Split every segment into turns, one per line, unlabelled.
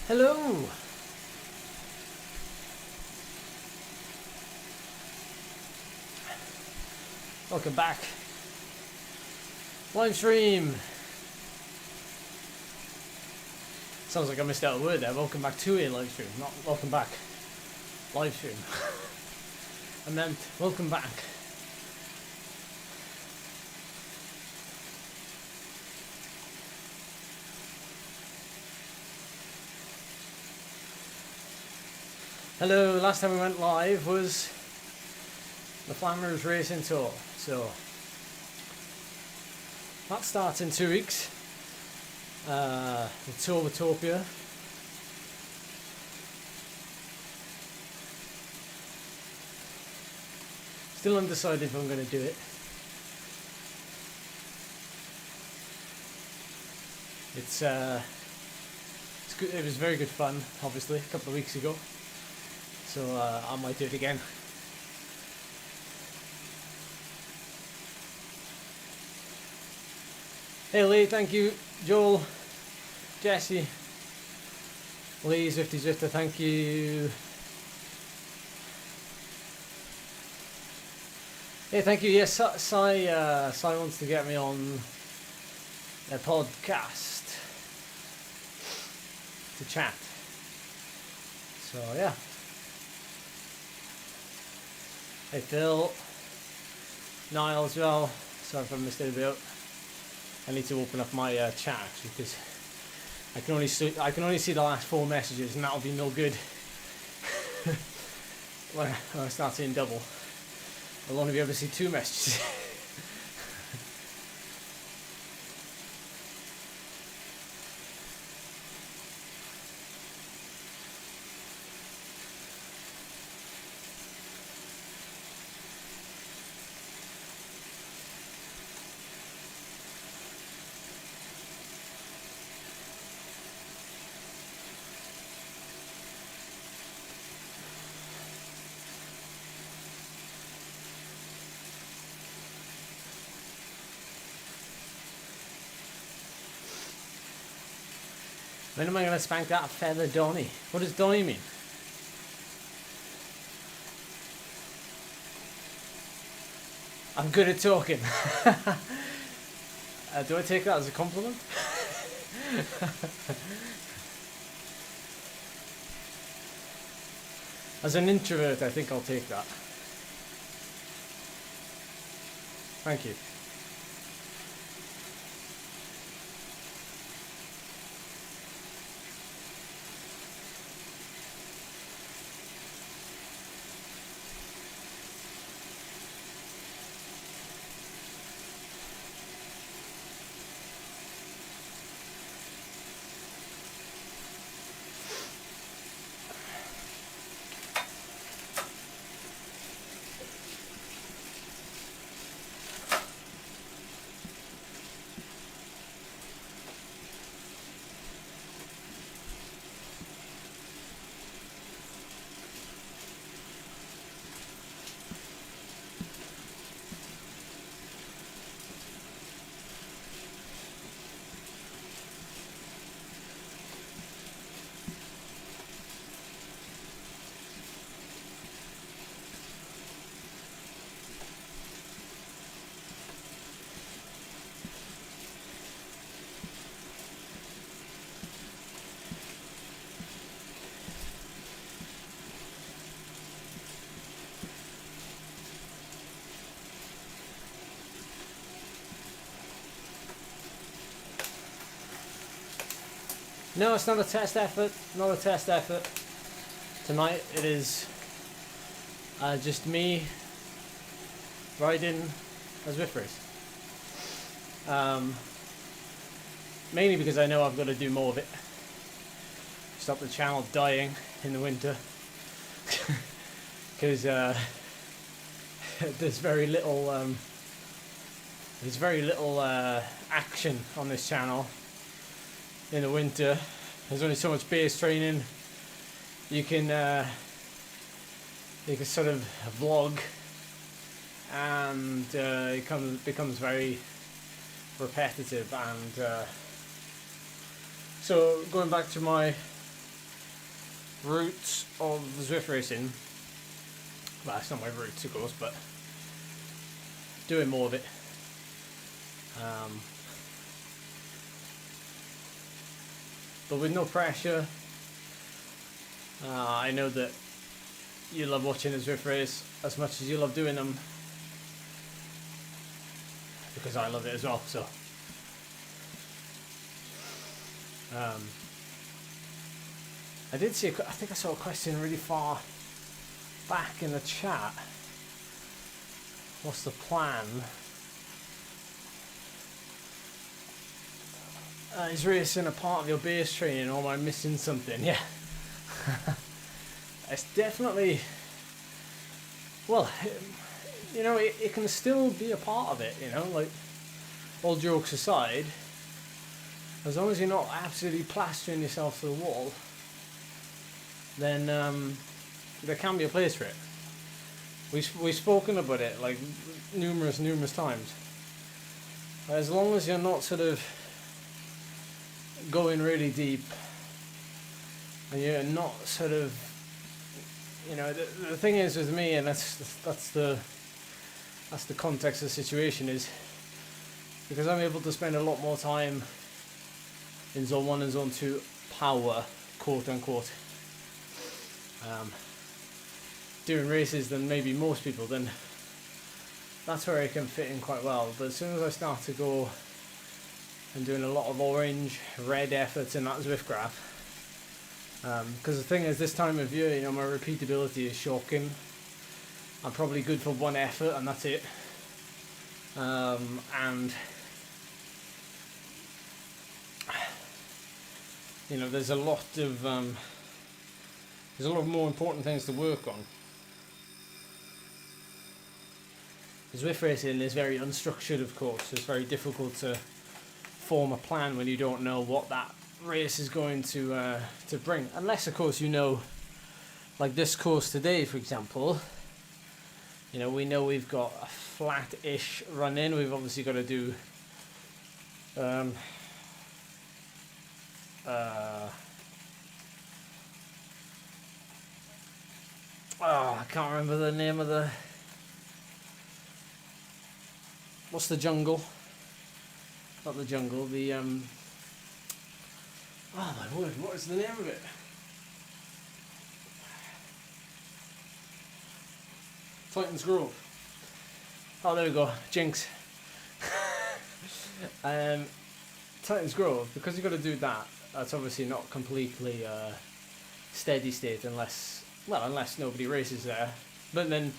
Hello! Welcome back. Live stream! Sounds like I missed out a word there. Welcome back to a live stream, not welcome back. Live stream. I meant welcome back. Hello, last time we went live was the Flammers Racing Tour, so that starts in 2 weeks. The Tour Utopia. Still undecided if I'm going to do it. It's good. It was very good fun, obviously, a couple of weeks ago. So I might do it again. Hey Lee, thank you. Joel, Jesse, Lee, Zwifty Zwifter, thank you. Hey, thank you. Yes, Sai wants to get me on a podcast to chat. So yeah. Hey Phil, Niall as well. Sorry if I missed it a bit. I need to open up my chat actually because I can only see the last 4 messages and that'll be no good when I start seeing double. I'll only be able to see 2 messages. When am I going to spank that feather Donny? What does Donny mean? I'm good at talking. Do I take that as a compliment? As an introvert, I think I'll take that. Thank you. No, it's not a test effort. Not a test effort. Tonight it is just me riding a Zwift race. Mainly because I know I've got to do more of it. Stop the channel dying in the winter. Because there's very little action on this channel. In the winter, there's only so much base training. You can sort of vlog, and it becomes very repetitive. And so going back to my roots of Zwift racing, well, that's not my roots of course, but doing more of it. But with no pressure. I know that you love watching a Zwift race as much as you love doing them, because I love it as well. So I did see I think I saw a question really far back in the chat. What's the plan? Is racing a part of your base training, or am I missing something? Yeah. It's definitely, well, you know, it can still be a part of it, you know, like, all jokes aside, as long as you're not absolutely plastering yourself to the wall, then there can be a place for it. We've spoken about it like numerous times. As long as you're not sort of going really deep, and you're not sort of, you know, the thing is with me, and that's the context of the situation, is because I'm able to spend a lot more time in zone 1 and zone 2 power, quote unquote, doing races than maybe most people, then that's where I can fit in quite well. But as soon as I start to go and doing a lot of orange, red efforts in that Zwift graph, because the thing is, this time of year, you know, my repeatability is shocking. I'm probably good for one effort and that's it. And you know, there's a lot more important things to work on. Zwift racing is very unstructured, of course. It's very difficult to form a plan when you don't know what that race is going to bring, unless of course you know, like this course today for example, you know, we know we've got a flat-ish run in. We've obviously got to do I can't remember the name of the, what's the jungle, not the jungle, the oh my word, what is the name of it? Titan's Grove. Oh, there we go. Jinx. Titan's Grove, because you've got to do that, that's obviously not completely steady state unless nobody races there. But then,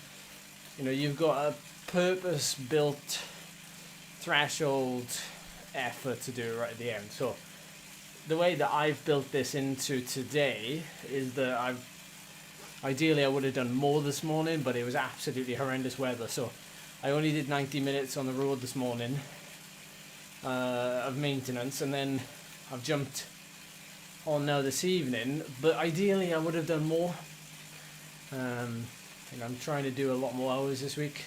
you know, you've got a purpose-built threshold effort to do right at the end. So the way that I've built this into today is that ideally I would have done more this morning, but it was absolutely horrendous weather, so I only did 90 minutes on the road this morning of maintenance, and then I've jumped on now this evening. But ideally I would have done more. And I'm trying to do a lot more hours this week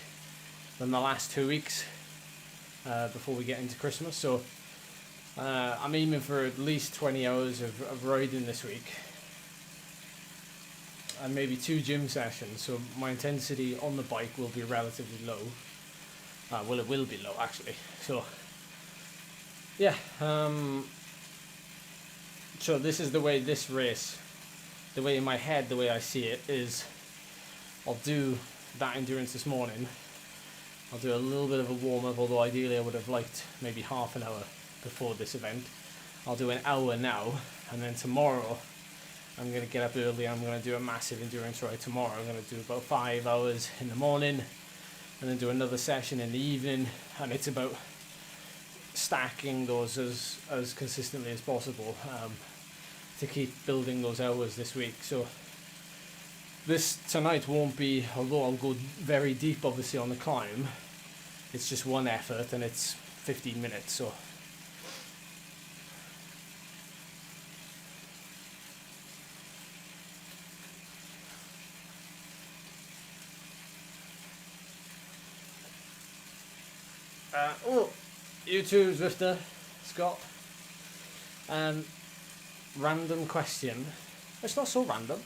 than the last 2 weeks before we get into Christmas, so I'm aiming for at least 20 hours of riding this week, and maybe 2 gym sessions, so my intensity on the bike will be relatively low. Well, it will be low actually. So yeah, so this is the way this race, the way in my head, the way I see it is, I'll do that endurance this morning, I'll do a little bit of a warm-up, although ideally I would have liked maybe half an hour before this event. I'll do an hour now, and then tomorrow I'm going to get up early. I'm going to do a massive endurance ride tomorrow. I'm going to do about 5 hours in the morning, and then do another session in the evening, and it's about stacking those as consistently as possible to keep building those hours this week. So this tonight won't be, although I'll go very deep obviously on the climb, it's just one effort and it's 15 minutes, so YouTube Zwifter Scott, random question: It's not so random.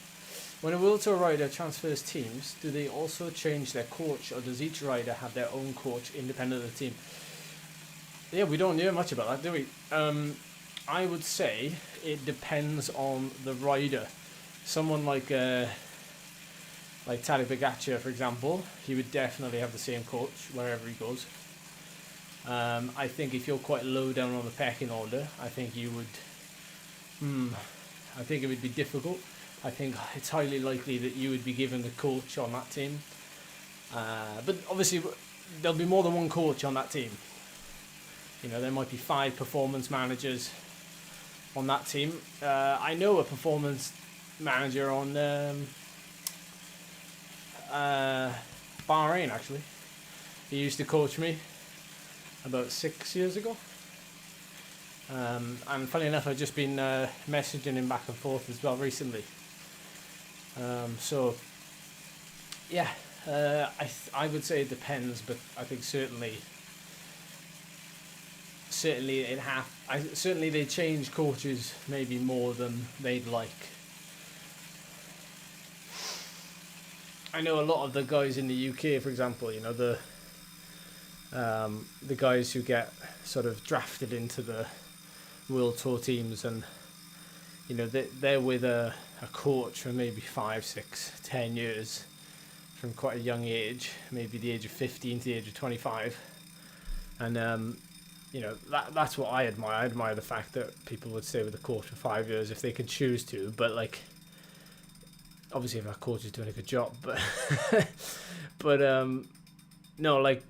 When a World Tour rider transfers teams, do they also change their coach, or does each rider have their own coach independent of the team? Yeah, we don't hear much about that, do we? I would say it depends on the rider. Someone like Tadej Pogačar, for example, he would definitely have the same coach wherever he goes. I think if you're quite low down on the pecking order, I think you would. I think it would be difficult. I think it's highly likely that you would be given the coach on that team. But obviously, there'll be more than one coach on that team. You know, there might be 5 performance managers on that team. I know a performance manager on Bahrain, actually. He used to coach me about 6 years ago. And funny enough, I've just been messaging him back and forth as well recently. So, yeah, I would say it depends, but I think certainly they change coaches maybe more than they'd like. I know a lot of the guys in the UK, for example, you know, the guys who get sort of drafted into the World Tour teams, and you know they're with a coach for maybe 5, 6, 10 years from quite a young age, maybe the age of 15 to the age of 25, and you know that's what I admire. I admire the fact that people would stay with a coach for 5 years if they could choose to, but like obviously if that coach is doing a good job, but no, like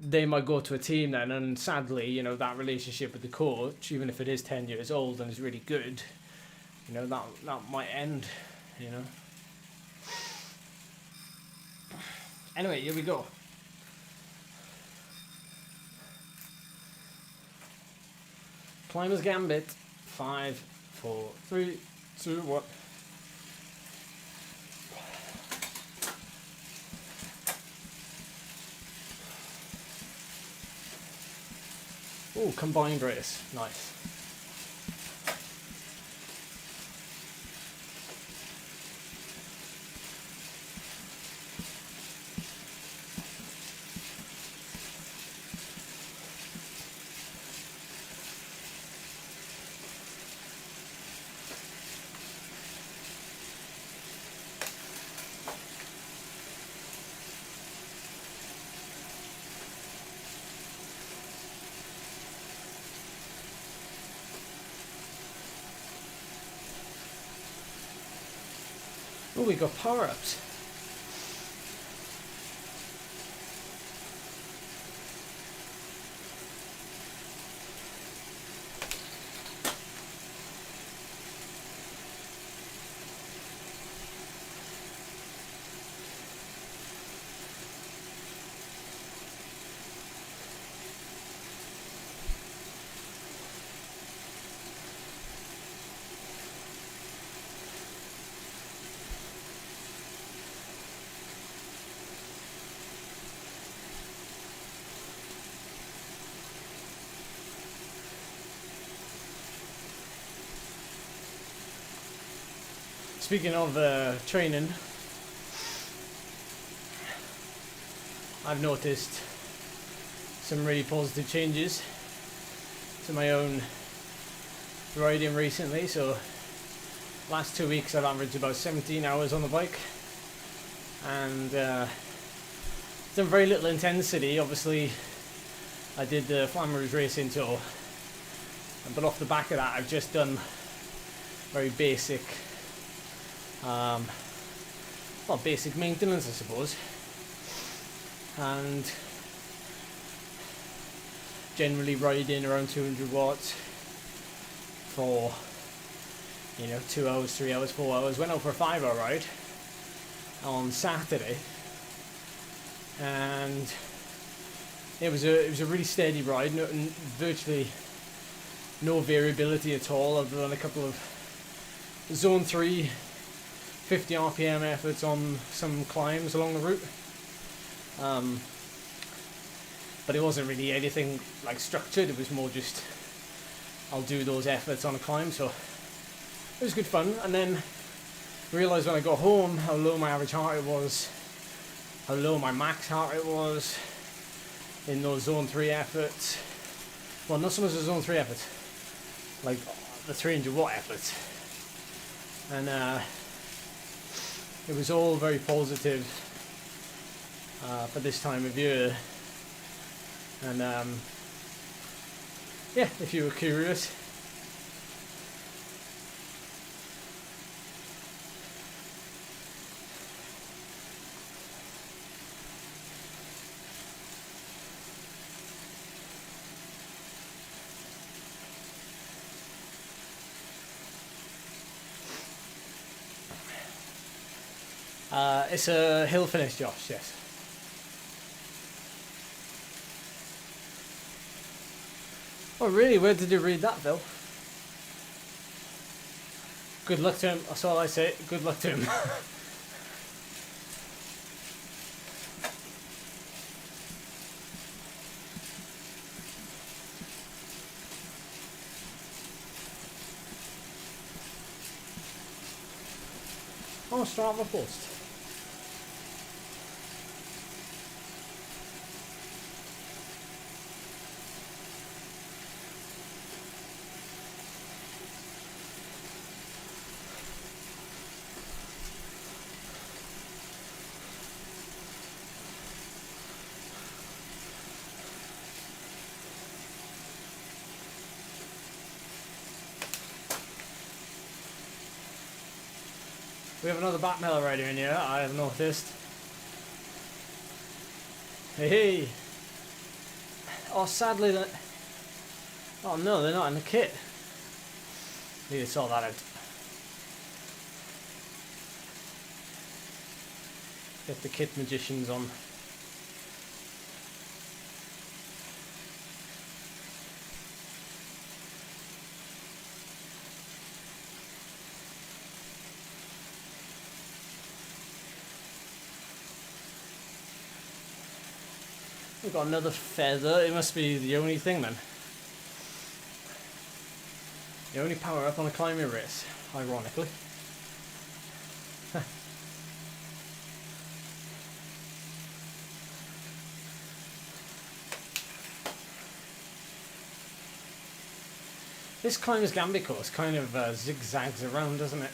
they might go to a team then, and sadly, you know, that relationship with the coach, even if it is 10 years old and is really good, you know, that might end, you know. Anyway, here we go. Climber's Gambit. 5, 4, 3, 2, 1. Oh, combined race. Nice. Oh, we got power-ups. Speaking of training, I've noticed some really positive changes to my own riding recently. So last 2 weeks I've averaged about 17 hours on the bike, and done very little intensity. Obviously I did the Flammers Racing Tour, but off the back of that I've just done very basic basic maintenance, I suppose, and generally riding around 200 watts for 2 hours, 3 hours, 4 hours. Went out for a 5-hour ride on Saturday, and it was a really steady ride, virtually no variability at all, other than a couple of zone 3 50 RPM efforts on some climbs along the route, but it wasn't really anything like structured. It was more just I'll do those efforts on a climb. So it was good fun. And then realised when I got home how low my average heart rate was, how low my max heart rate was in those zone 3 efforts. Well, not so much the zone 3 efforts, like the 300 watt efforts. And it was all very positive for this time of year. And yeah, if you were curious, it's a hill finish, Josh, yes. Oh really, where did you read that, Phil? Good luck to him, that's all I say, good luck to him. Oh, Strava post. We have another Batmiller rider in here, I have noticed. Hey! Oh, sadly that... Oh no, they're not in the kit. Need to sort that out. Get the kit magicians on. We've got another feather. It must be the only thing then. The only power up on a climbing race, ironically. This Climbers Gambit course kind of zigzags around, doesn't it?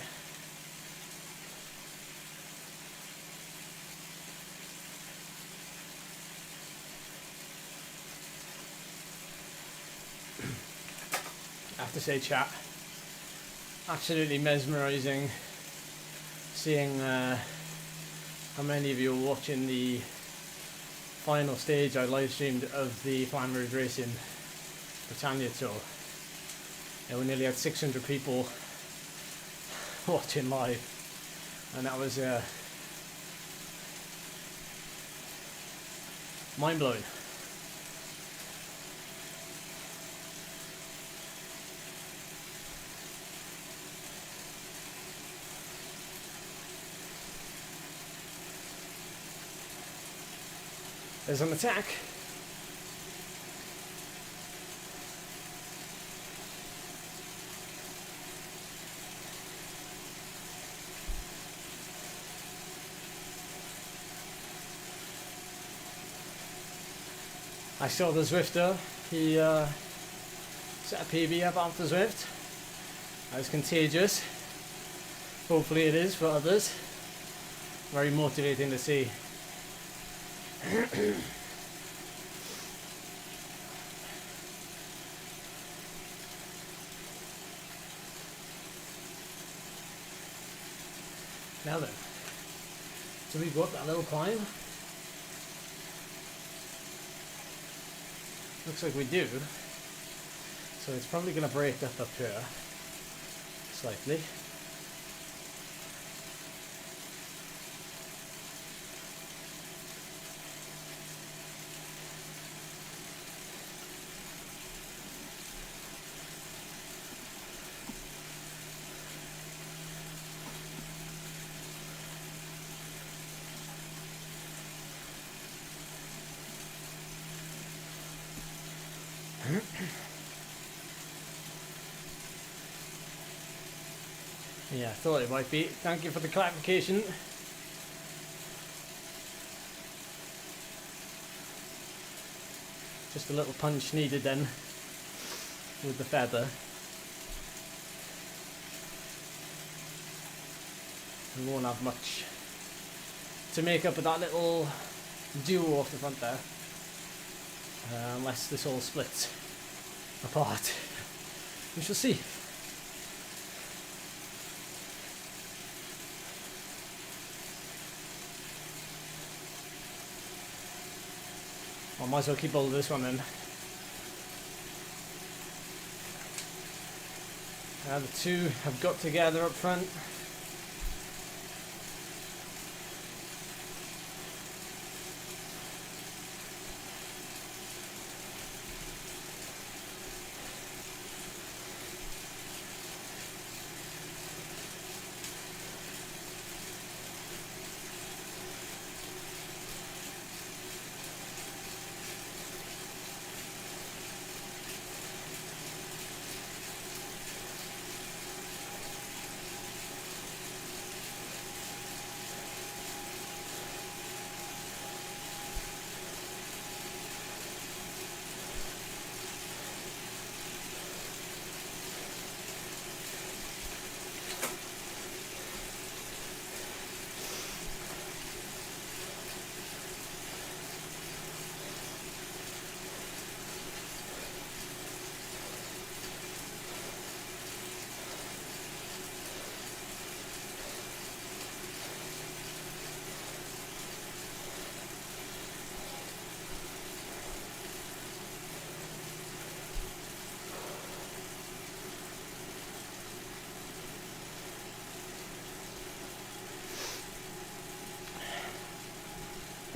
I have to say, chat, absolutely mesmerising seeing how many of you are watching the final stage I live streamed of the Flanders Racing Britannia Tour. And we nearly had 600 people watching live, and that was mind-blowing. There's an attack. I saw the Zwifter, he set a PB up after Zwift. That was contagious. Hopefully it is for others. Very motivating to see. Now then, so we go up that little climb. Looks like we do. So it's probably going to break up here slightly. Yeah, I thought it might be. Thank you for the clarification. Just a little punch needed then with the feather. We won't have much to make up with that little duo off the front there, unless this all splits apart. We shall see. I might as well keep hold of this one then. The two have got together up front.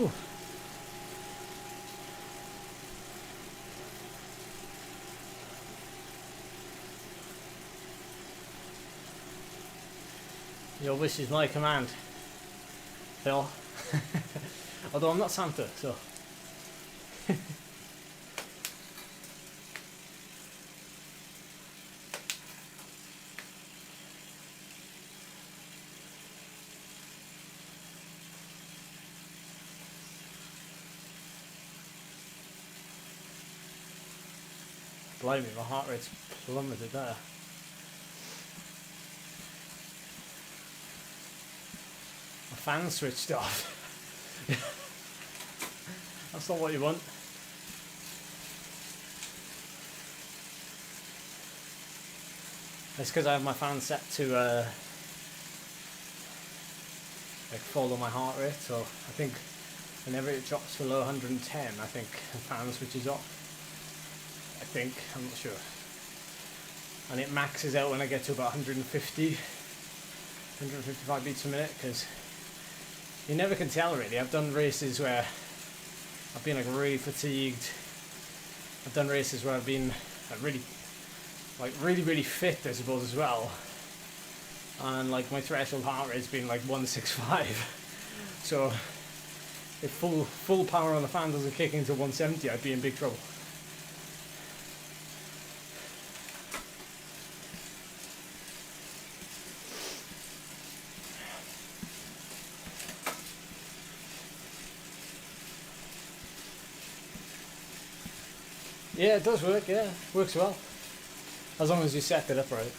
Ooh. Your wish is my command, Phil. Although I'm not Santa, so. Blimey, my heart rate's plummeted there. My fan switched off. That's not what you want. It's because I have my fan set to like follow my heart rate, so I think whenever it drops below 110, I think the fan switches off. I think, I'm not sure. And it maxes out when I get to about 155 beats a minute, because you never can tell really. I've done races where I've been like really fatigued. I've done races where I've been really fit, I suppose, as well. And like my threshold heart rate's been like 165. So if full power on the fan doesn't kick into 170, I'd be in big trouble. Yeah, it does work, yeah. Works well. As long as you set it up right.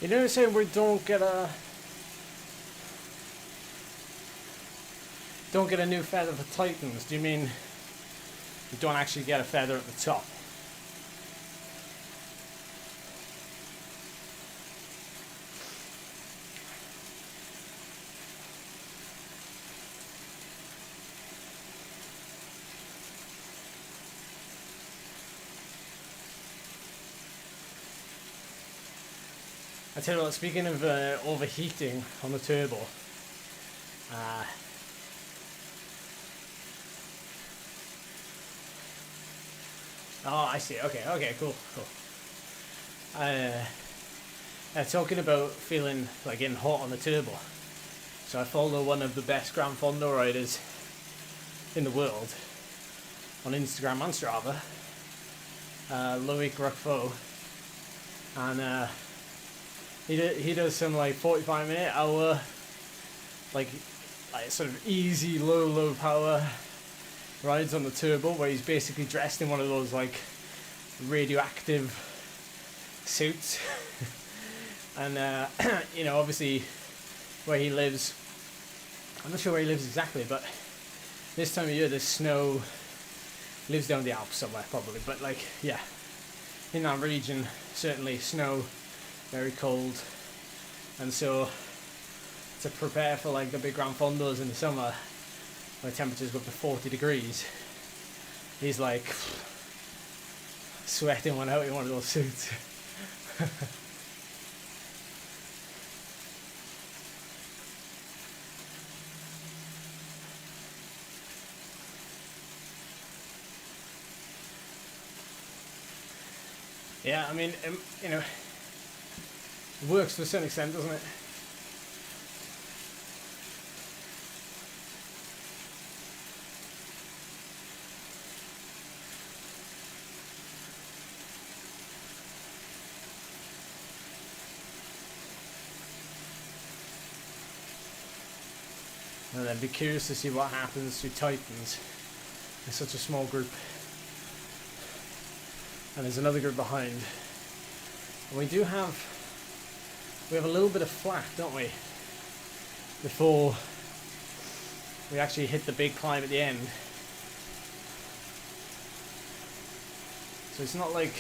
You know, saying we don't get a new feather for Titans. Do you mean you don't actually get a feather at the top? I tell you what, speaking of overheating on the turbo, Oh, I see. Okay, cool. Talking about feeling like getting hot on the turbo. So I follow one of the best Gran Fondo riders in the world on Instagram and Strava, laverackcoaching, and he does some like 45-minute hour, like sort of easy low power rides on the turbo, where he's basically dressed in one of those like radioactive suits. And you know, obviously where he lives, I'm not sure where he lives exactly, but this time of year there's snow. He lives down the Alps somewhere probably, but like, yeah, in that region certainly snow, very cold. And so to prepare for like the big Gran Fondos in the summer where temperatures go up to 40 degrees, he's like sweating one out in one of those suits. Yeah, I mean, you know, it works to a certain extent, doesn't it? And I'd be curious to see what happens to Titans in such a small group. And there's another group behind. And we have a little bit of flat, don't we? Before we actually hit the big climb at the end. So it's not like,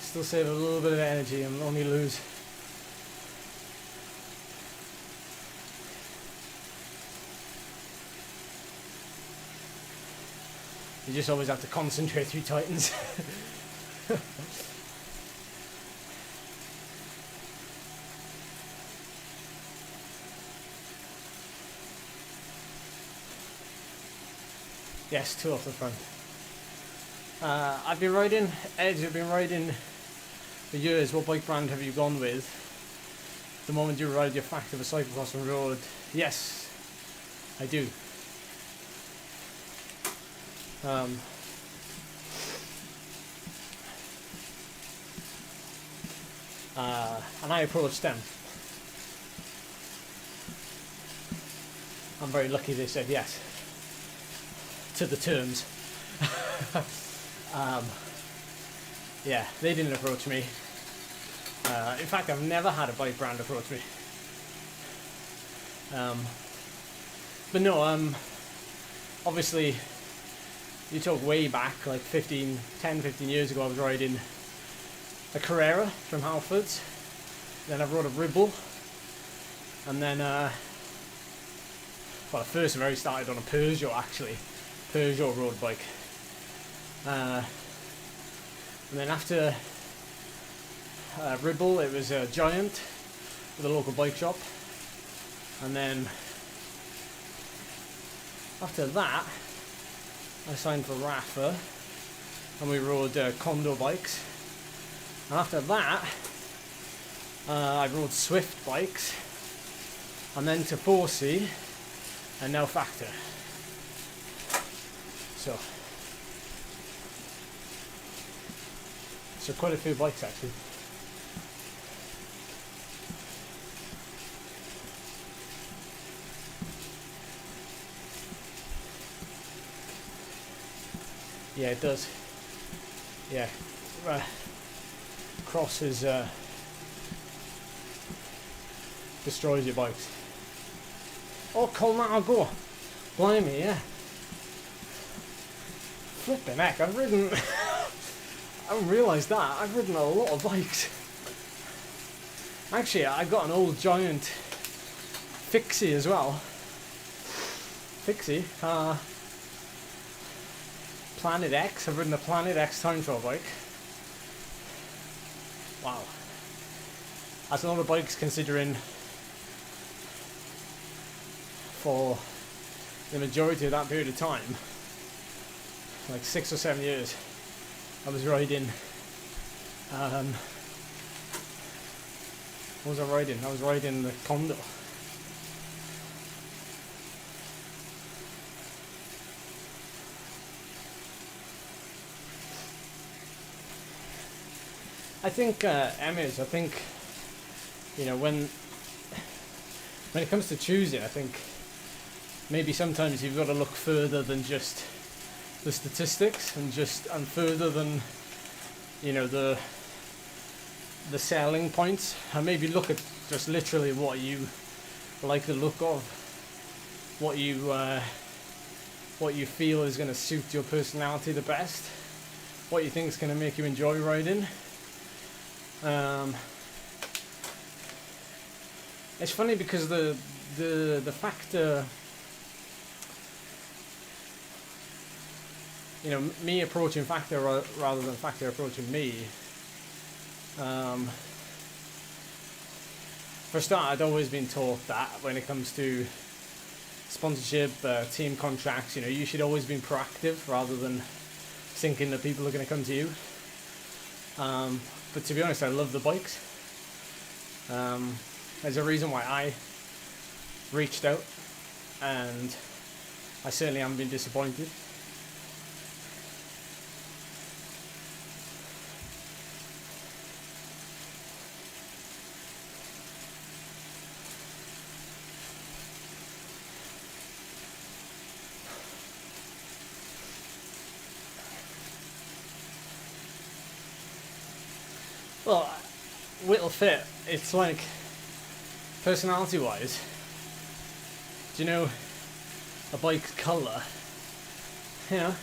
still save a little bit of energy and only lose. You just always have to concentrate through Titans. Yes, two off the front. I've been riding, Edge, I've been riding for years. What bike brand have you gone with? The moment you ride your fact of a cyclocross on road? Yes, I do. And I approached them. I'm very lucky they said yes to the terms. Yeah, they didn't approach me. In fact, I've never had a bike brand approach me. But no, obviously, you talk way back, like 10, 15 years ago, I was riding a Carrera from Halfords. Then I rode a Ribble. And then, well, first I very started on a Peugeot, actually. Peugeot road bike. And then after Ribble, it was a Giant with a local bike shop. And then after that, I signed for Rafa and we rode Condo bikes. And after that, I rode Zwift bikes, and then to Forcy, and now Factor. So quite a few bikes actually. Yeah, it does. Yeah, crosses destroys your bikes. Oh, Colnago, blimey, yeah. Flipping heck, I've ridden. I haven't realised that. I've ridden a lot of bikes. Actually, I've got an old Giant Fixie as well. Fixie. Planet X. I've ridden a Planet X time trial bike. Wow. That's a lot of bikes considering for the majority of that period of time like 6 or 7 years, I was riding. What was I riding? I was riding the Condo. I think Emmys. I think, you know, when it comes to choosing, I think maybe sometimes you've got to look further than just the statistics and further than, you know, the selling points, and maybe look at just literally what you like the look of, what you feel is going to suit your personality the best, what you think is going to make you enjoy riding. It's funny because the factor, you know, me approaching factor rather than factor approaching me. For a start, I'd always been taught that when it comes to sponsorship, team contracts, you know, you should always be proactive rather than thinking that people are going to come to you. But to be honest, I love the bikes. There's a reason why I reached out, and I certainly haven't been disappointed. Well, Whittle Fit, it's like, personality wise, do you know a bike's colour? You know?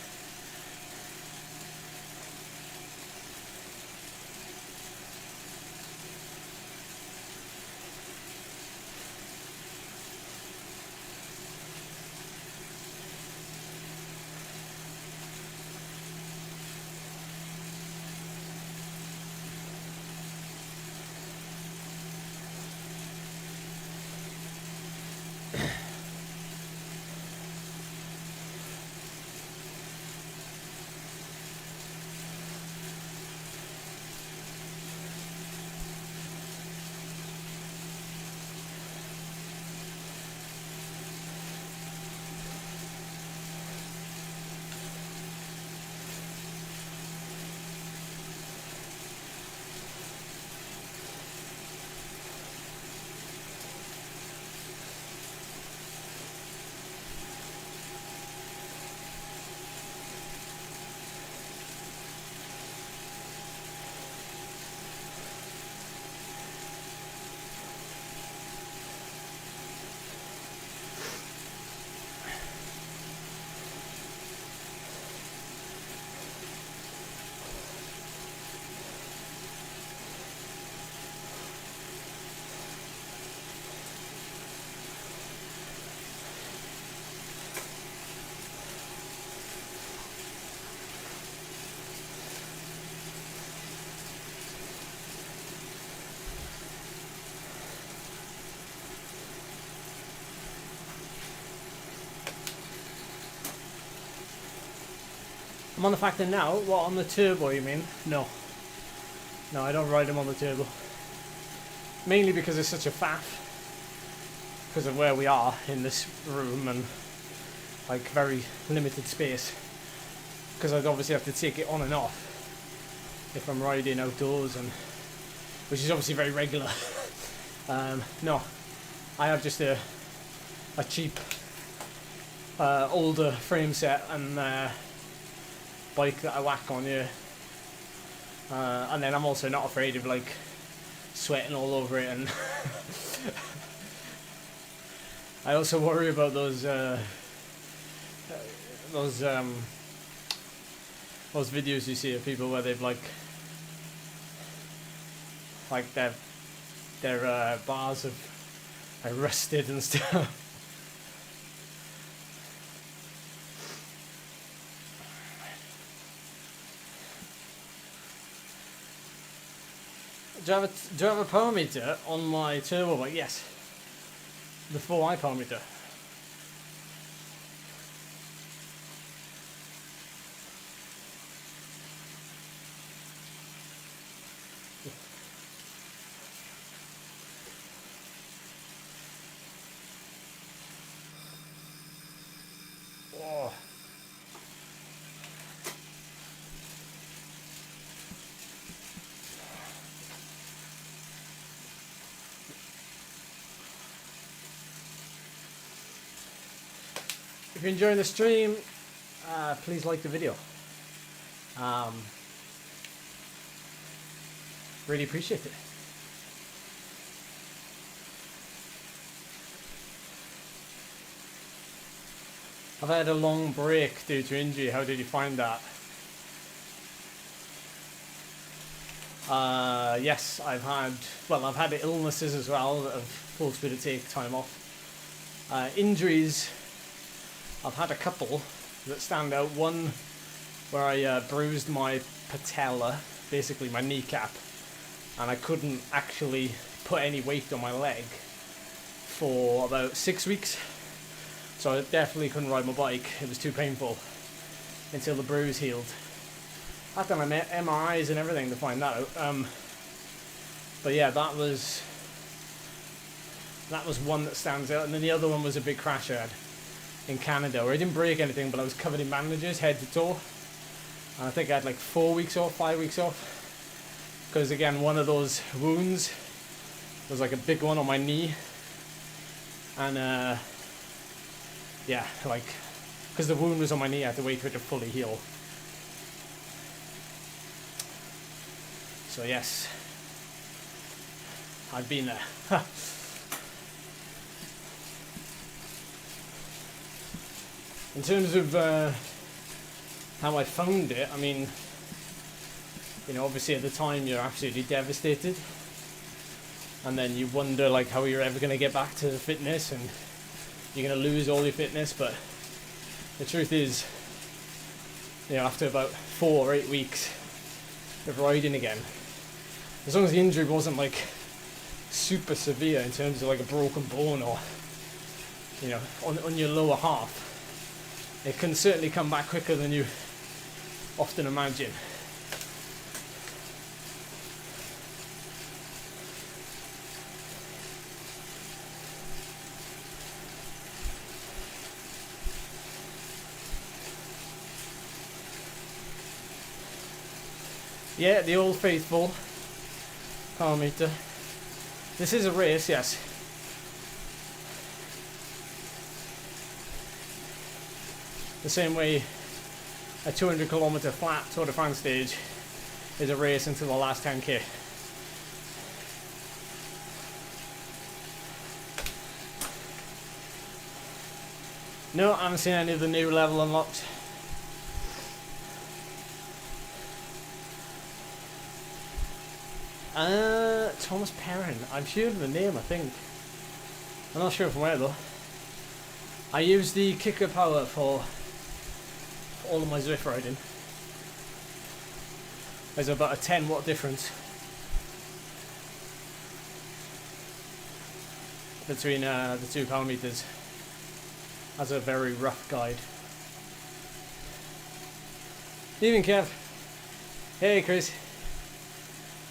I'm on the Factor now. What, on the turbo you mean? No, I don't ride them on the turbo. Mainly because it's such a faff. Because of where we are in this room and like very limited space. Because I'd obviously have to take it on and off if I'm riding outdoors, and which is obviously very regular. No, I have just a cheap older frame set and bike that I whack on here, and then I'm also not afraid of like sweating all over it, and I also worry about those videos you see of people where they've like their bars have rusted and stuff. Do I have a power meter on my turbo bike? Yes. The 4i power meter. if you're enjoying the stream, please like the video. Really appreciate it. I've had a long break due to injury. How did you find that? Yes, I've had illnesses as well that have forced me to take time off. Injuries, I've had a couple that stand out. One where I bruised my patella, basically my kneecap, and I couldn't actually put any weight on my leg for about 6 weeks. So I definitely couldn't ride my bike. It was too painful until the bruise healed. I've done MRIs and everything to find that out. But yeah, that was one that stands out. And then the other one was a big crash I had in Canada, where I didn't break anything, but I was covered in bandages head to toe. And I think I had like 4 weeks off, 5 weeks off. Because again, one of those wounds was like a big one on my knee. And yeah, like, because the wound was on my knee, I had to wait for it to fully heal. So yes, I've been there. In terms of how I found it, I mean, you know, obviously at the time you're absolutely devastated, and then you wonder like how you're ever going to get back to the fitness, and you're going to lose all your fitness. But the truth is, you know, after about 4 or 8 weeks of riding again, as long as the injury wasn't like super severe in terms of like a broken bone or, you know, on your lower half, it can certainly come back quicker than you often imagine. Yeah, the old faithful power meter. This is a race, yes. The same way a 200 kilometer flat Tour de France stage is a race until the last 10k. No, I haven't seen any of the new level unlocks. Thomas Perrin. I'm sure of the name, I think. I'm not sure from where though. I use the Kickr power for all of my Zwift riding. There's about a 10 watt difference between the two power meters as a very rough guide. Evening, Kev. Hey, Chris.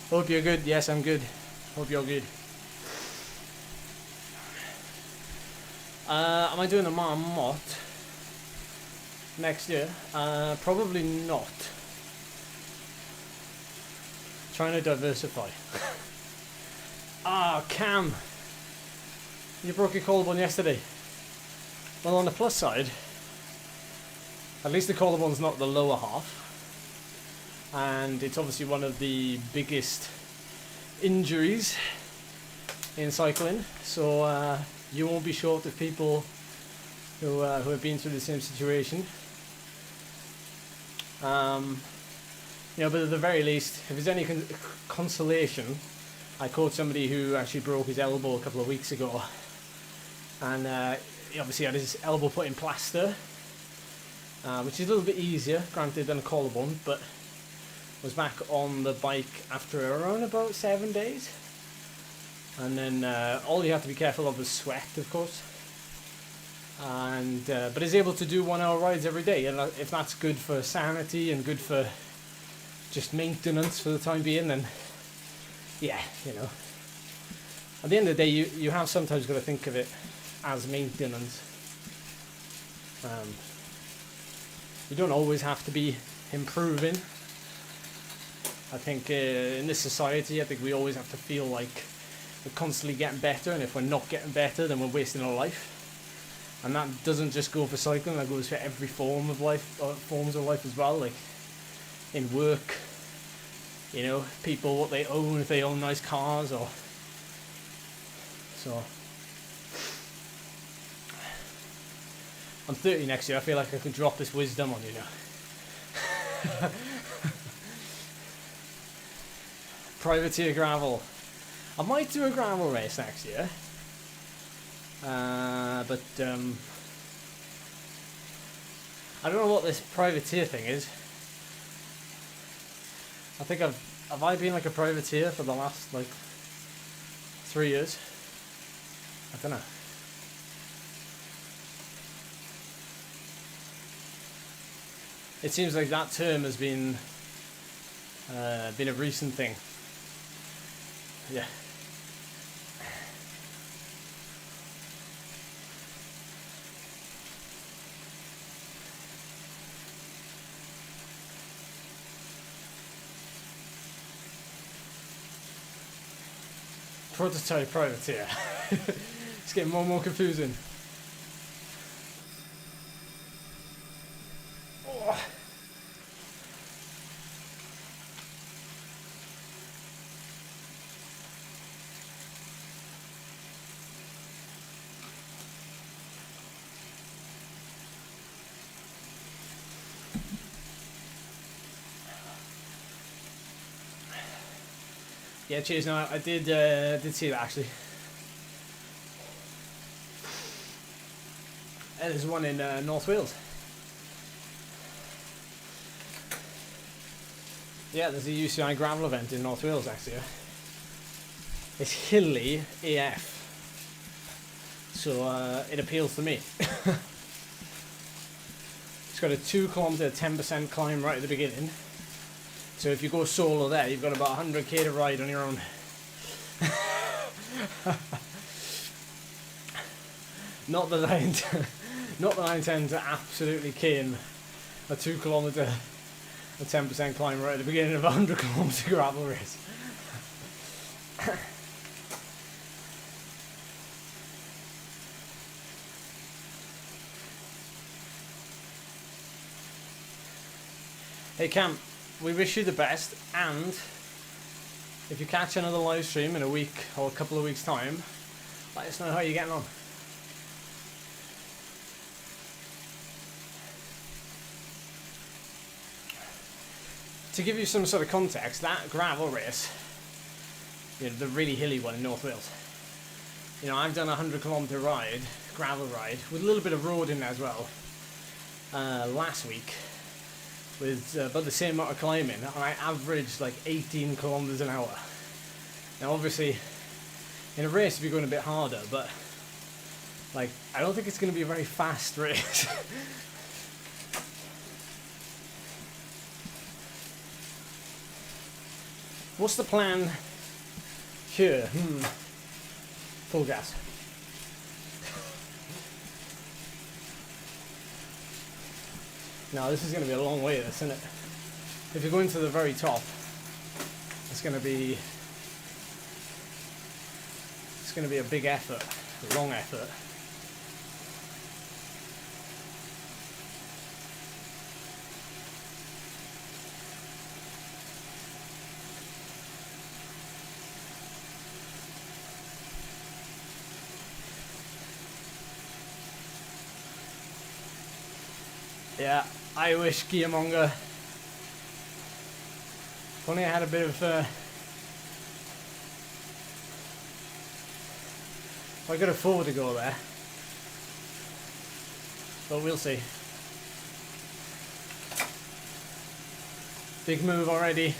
Hope you're good. Yes, I'm good. Hope you're good. Am I doing a Marmot next year? Probably not. Trying to diversify. Cam, you broke your collarbone yesterday. Well, on the plus side, at least the collarbone's not the lower half, and it's obviously one of the biggest injuries in cycling, so you won't be short of people who have been through the same situation. You know, but at the very least, if there's any consolation, I caught somebody who actually broke his elbow a couple of weeks ago, and he obviously had his elbow put in plaster, which is a little bit easier, granted, than a collarbone, but was back on the bike after around about 7 days. And then all you have to be careful of is sweat, of course. And but is able to do 1 hour rides every day, and if that's good for sanity and good for just maintenance for the time being, then yeah, you know, at the end of the day, you have sometimes got to think of it as maintenance. You don't always have to be improving. I think in this society, I think we always have to feel like we're constantly getting better, and if we're not getting better, then we're wasting our life. And that doesn't just go for cycling, that goes for every form of life, forms of life as well, like in work, you know, people, what they own, if they own nice cars, or so. I'm 30 next year, I feel like I could drop this wisdom on you now. Privateer gravel. I might do a gravel race next year. But I don't know what this privateer thing is. I think have I been like a privateer for the last like 3 years? I don't know. It seems like that term has been a recent thing. Yeah. Prototype privateer. It's getting more and more confusing. Oh. Yeah, cheers. No, I did see that actually. And there's one in North Wales. Yeah, there's a UCI gravel event in North Wales actually. It's hilly AF, so it appeals to me. It's got a 2 kilometre 10% climb right at the beginning. So if you go solo there, you've got about 100k to ride on your own. Not that I intend to absolutely cane a 2 kilometre, a 10% climb right at the beginning of a 100 kilometre gravel race. Hey Cam, we wish you the best, and if you catch another live stream in a week or a couple of weeks time, let us know how you're getting on. To give you some sort of context, that gravel race, you know, the really hilly one in North Wales, you know, I've done a 100 kilometre ride, gravel ride, with a little bit of road in there as well, last week, with about the same amount of climbing, and I averaged like 18 kilometers an hour. Now obviously in a race you're going a bit harder, but like I don't think it's going to be a very fast race. What's the plan here? Full gas. Now this is going to be a long way, this, isn't it? If you're going to the very top, it's going to be a big effort, a long effort. Yeah, I wish Gearmonger. If only I had a bit of I could afford to go there, but we'll see. Big move already.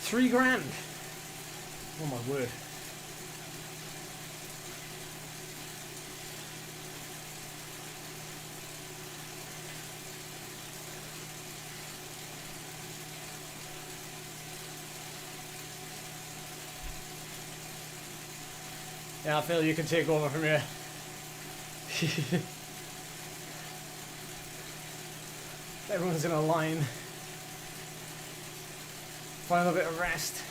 $3,000. Oh my word. Yeah, Phil, you can take over from here. Everyone's in a line. Find a bit of rest.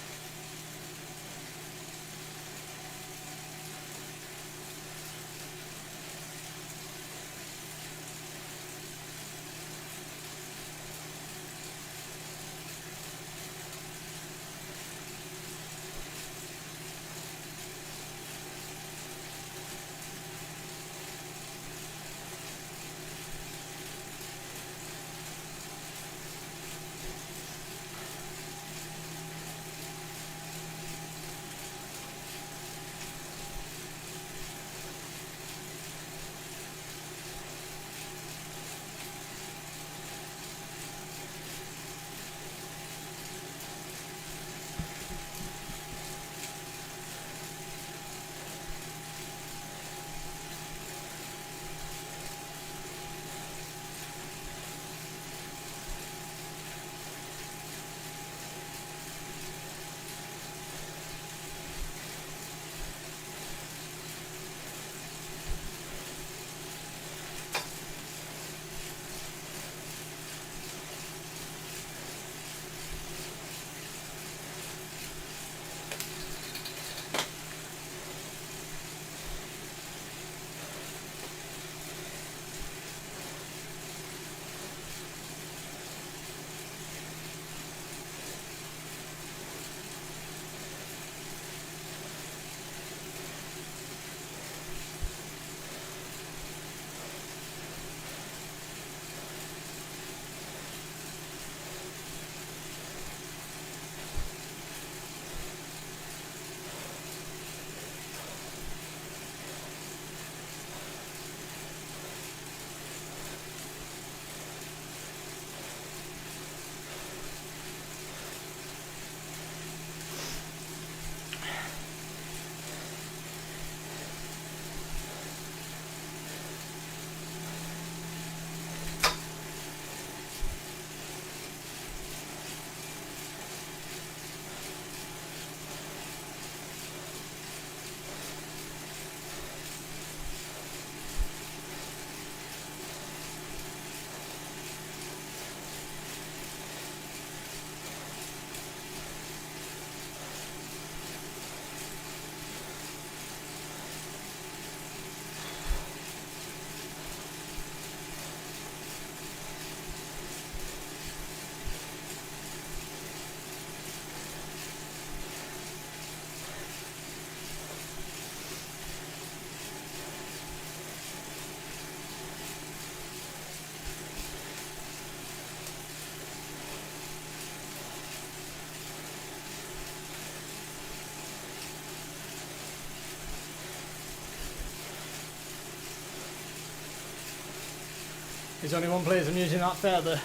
There's only one place I'm using that feather.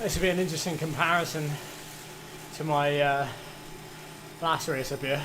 This will be an interesting comparison to my last race up here.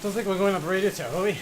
Don't think we're going up radio too, are we?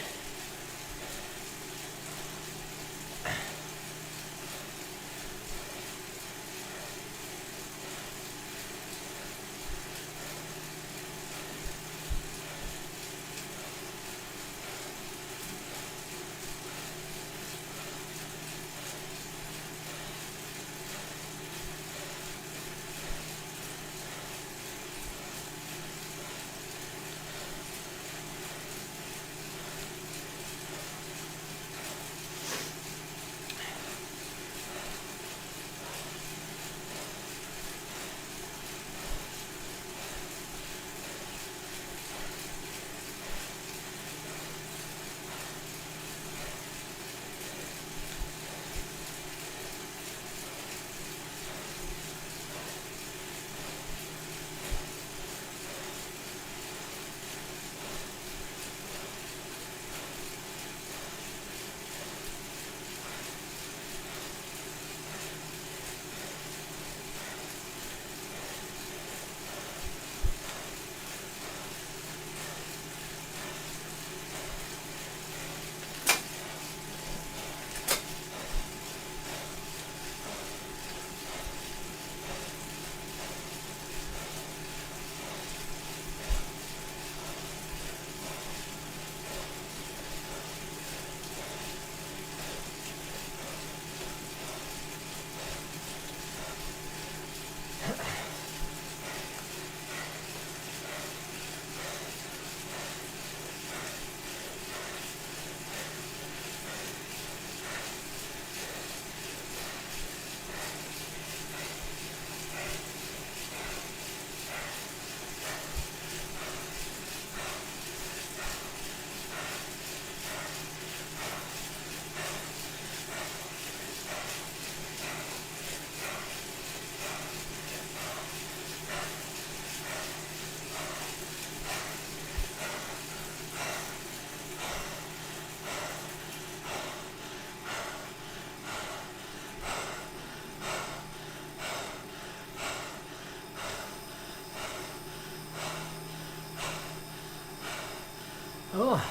Oh,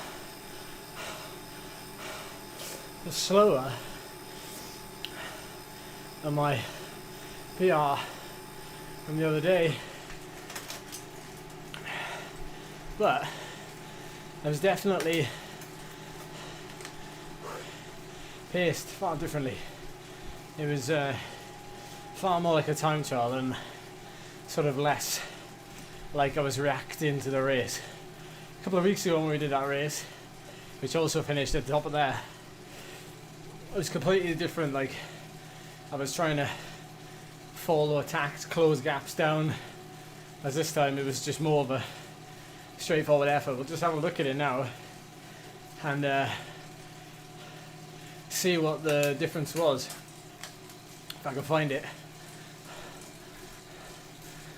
it's slower than my PR from the other day, but I was definitely paced far differently. It was far more like a time trial and sort of less like I was reacting to the race. A couple of weeks ago when we did that race, which also finished at the top of there, it was completely different. Like, I was trying to follow attacks, close gaps down, as this time it was just more of a straightforward effort. We'll just have a look at it now and see what the difference was, if I can find it.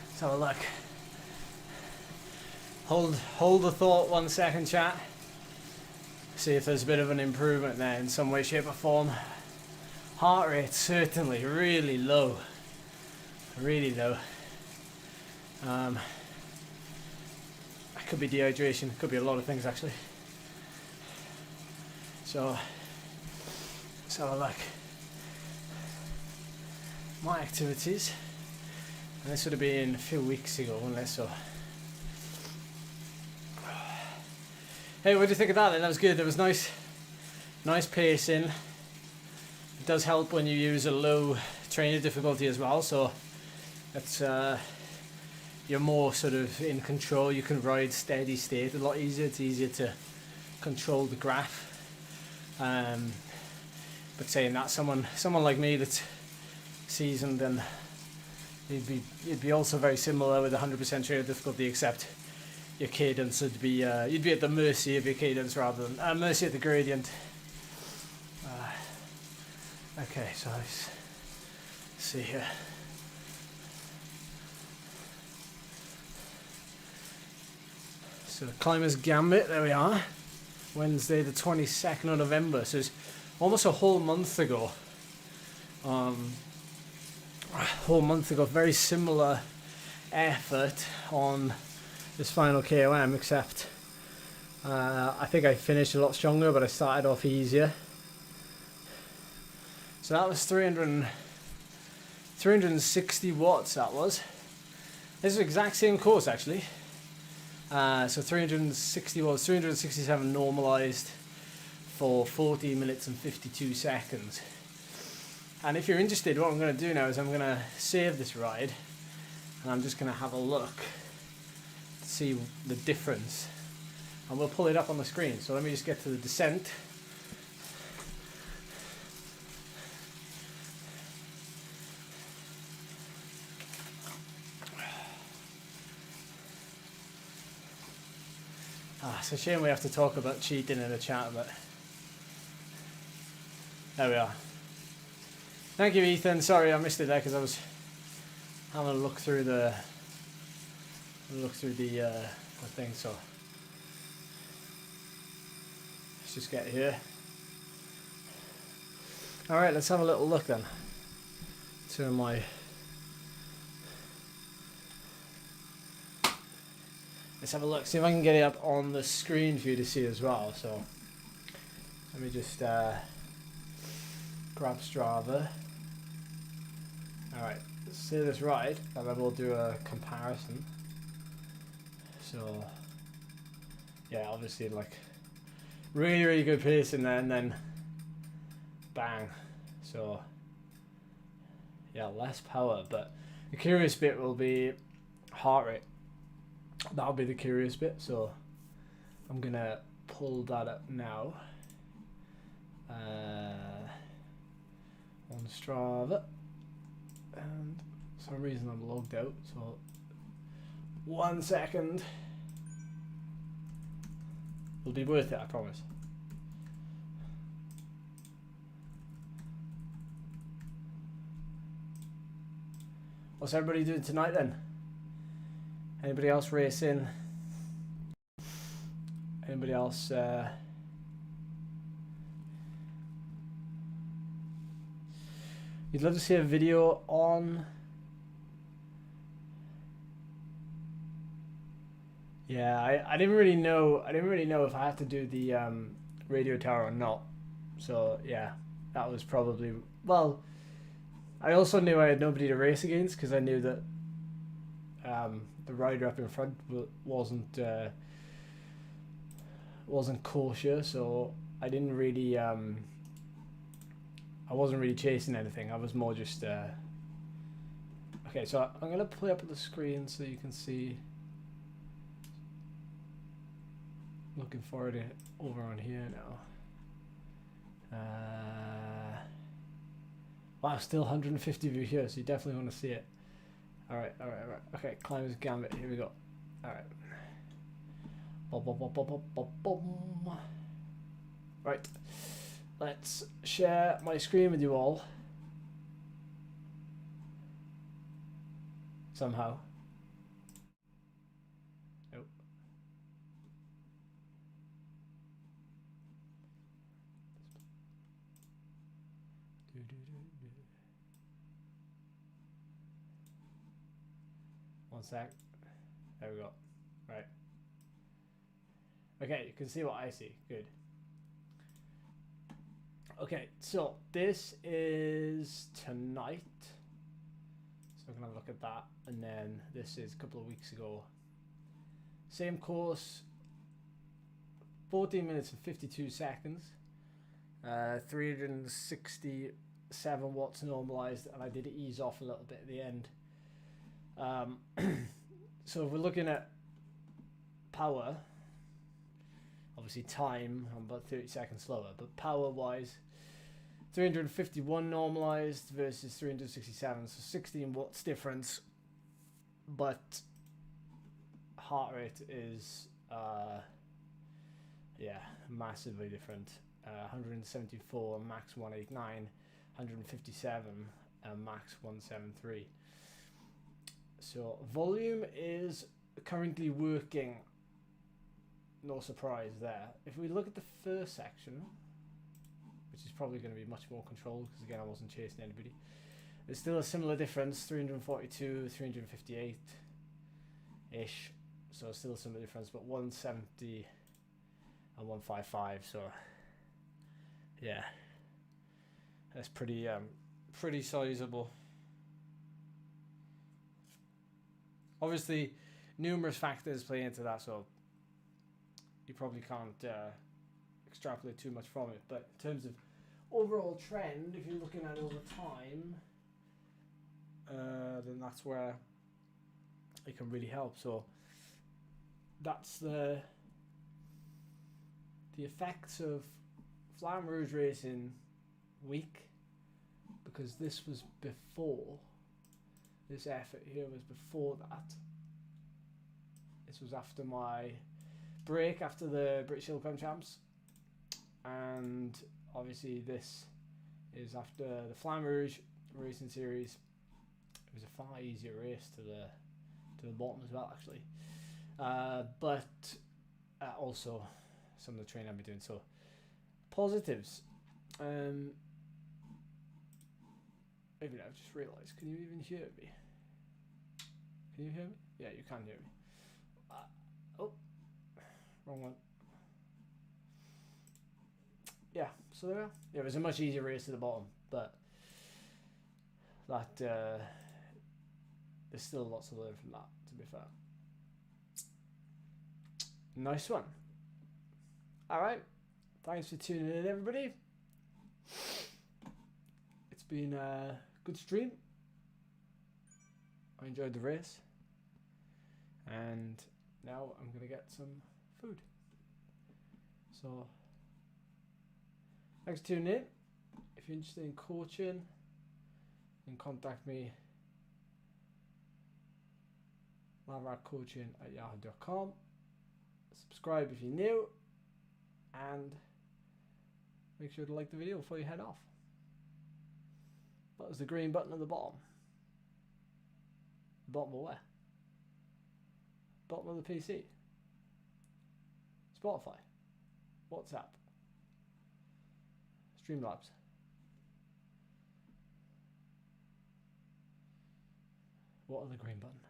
Let's have a look. Hold the thought 1 second, chat. See if there's a bit of an improvement there in some way, shape or form. Heart rate certainly really low. Really low. That could be dehydration, could be a lot of things actually. So let's have a look. My activities, and this would have been a few weeks ago, wasn't it? So hey, what do you think of that then? That was good. That was nice pacing. It does help when you use a low trainer difficulty as well, so it's you're more sort of in control. You can ride steady state a lot easier. It's easier to control the graph. But saying that, someone like me that's seasoned, and you'd be also very similar with 100% trainer difficulty, except your cadence would be you'd be at the mercy of your cadence rather than mercy of the gradient. Okay, so let's see here. So Climbers Gambit, there we are. Wednesday the 22nd of November, so it's almost a whole month ago. Very similar effort on this final KOM, except I think I finished a lot stronger, but I started off easier. So that was 360 watts, that was. This is the exact same course actually. So 360 watts, 367 normalized for 40 minutes and 52 seconds. And if you're interested, what I'm going to do now is I'm going to save this ride and I'm just going to have a look to see the difference, and we'll pull it up on the screen. So let me just get to the descent. It's a shame we have to talk about cheating in the chat, but there we are. Thank you, Ethan. Sorry I missed it there because I was having a look through the thing. So let's just get here. All right, let's have a little look then. Turn my Let's have a look, see if I can get it up on the screen for you to see as well. So let me just grab Strava. Alright, let's see this right, and then we'll do a comparison. So yeah, obviously like really good pacing there, and then bang. So yeah, less power, but the curious bit will be heart rate. That'll be the curious bit, so I'm gonna pull that up now on Strava, and for some reason I'm logged out, so 1 second. It'll be worth it, I promise. What's everybody doing tonight then? Anybody else racing? Anybody else you'd love to see a video on? Yeah, I didn't really know. I didn't really know if I had to do the radio tower or not. So yeah, that was probably well. I also knew I had nobody to race against because I knew that the rider up in front wasn't kosher. So I didn't really I wasn't really chasing anything. I was more just okay. So I'm gonna play up the screen so you can see. Looking forward to over on here now. Wow, still 150 view here, so you definitely want to see it. Alright. Okay, Climbers Gambit, here we go. Alright. Right. Let's share my screen with you all. Somehow. Nope. One sec. There we go. Right. Okay, you can see what I see. Good. Okay, so this is tonight. So we're gonna look at that, and then this is a couple of weeks ago. Same course. 14 minutes and 52 seconds. 367 watts normalized, and I did ease off a little bit at the end. So if we're looking at power, obviously time, I'm about 30 seconds slower, but power wise, 351 normalized versus 367, so 16 watts difference, but heart rate is yeah, massively different. 174 max 189, 157 max 173. So volume is currently working. No surprise there. If we look at the first section, which is probably going to be much more controlled because again I wasn't chasing anybody, there's still a similar difference, 342, 358 ish, so still a similar difference, but 170 and 155, so yeah, that's pretty sizable. Obviously numerous factors play into that, so you probably can't extrapolate too much from it, but in terms of overall trend, if you're looking at over time, then that's where it can really help. So that's the effects of Flamme Rouge Racing week, because this was before, this effort here was before that. This was after my break after the British Hill Climb Champs, and obviously this is after the Flamme Rouge Racing Series. It was a far easier race to the bottom as well, actually, but also some of the training I've been doing. So positives, maybe I've just realised, can you even hear me? Can you hear me? Yeah, you can hear me. Oh, wrong one. Yeah, so there we are. Yeah, it was a much easier race to the bottom, but that there's still lots to learn from that, to be fair. Nice one. Alright, thanks for tuning in, everybody. It's been a good stream. I enjoyed the race, and now I'm gonna get some food. So thanks for tuning in. If you're interested in coaching, you can contact me, laverackcoaching@yahoo.com. Subscribe if you're new, and make sure to like the video before you head off. That was the green button at the bottom. The bottom of where? Bottom of the PC. Spotify. WhatsApp. Streamlabs. What other green button?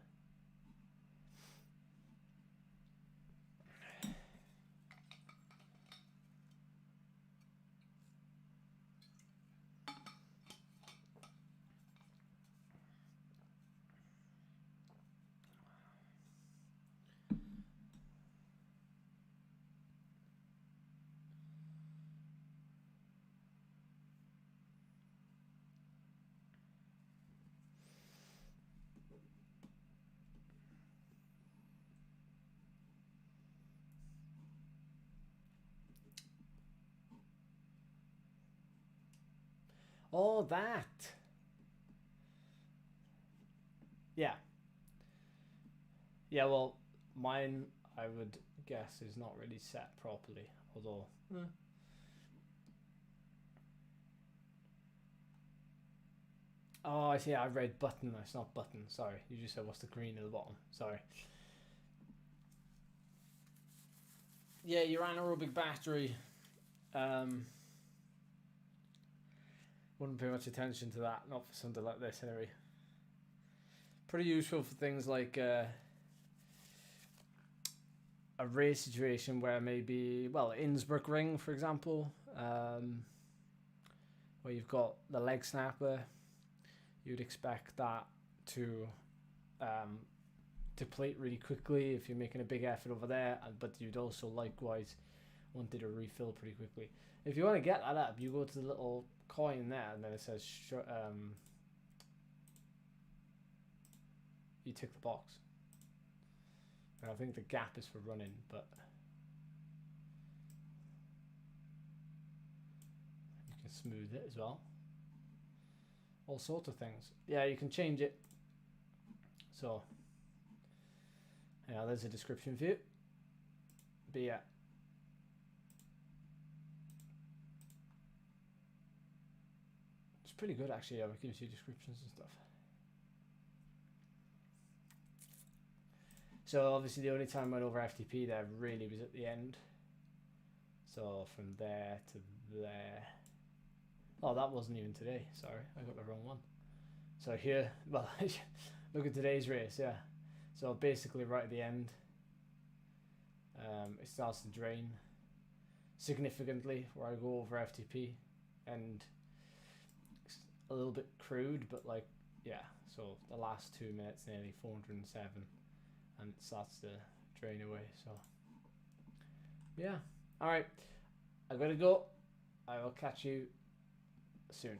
Oh, that. Yeah. Yeah, well, mine, I would guess, is not really set properly. Although... Oh, I see. I read button. It's not button. Sorry. You just said what's the green at the bottom. Sorry. Yeah, your anaerobic battery. Wouldn't pay much attention to that. Not for something like this, anyway. Pretty useful for things like a race situation where maybe, well, Innsbruck ring, for example, where you've got the leg snapper. You'd expect that to deplete really quickly if you're making a big effort over there, but you'd also likewise want it to refill pretty quickly. If you want to get that up, you go to the little coin there, and then it says you tick the box. And I think the gap is for running, but you can smooth it as well. All sorts of things. Yeah, you can change it. So, yeah, there's a description for you. But yeah. It's pretty good actually, yeah, it gives you descriptions and stuff. So obviously the only time I went over FTP there really was at the end. So from there to there. Oh, that wasn't even today. Sorry, I got the wrong one. So here, well, look at today's race, yeah. So basically right at the end, it starts to drain significantly where I go over FTP, and it's a little bit crude, but like, yeah. So the last 2 minutes, nearly 407, and it starts to drain away. So yeah. All right, I gotta go. I will catch you soon.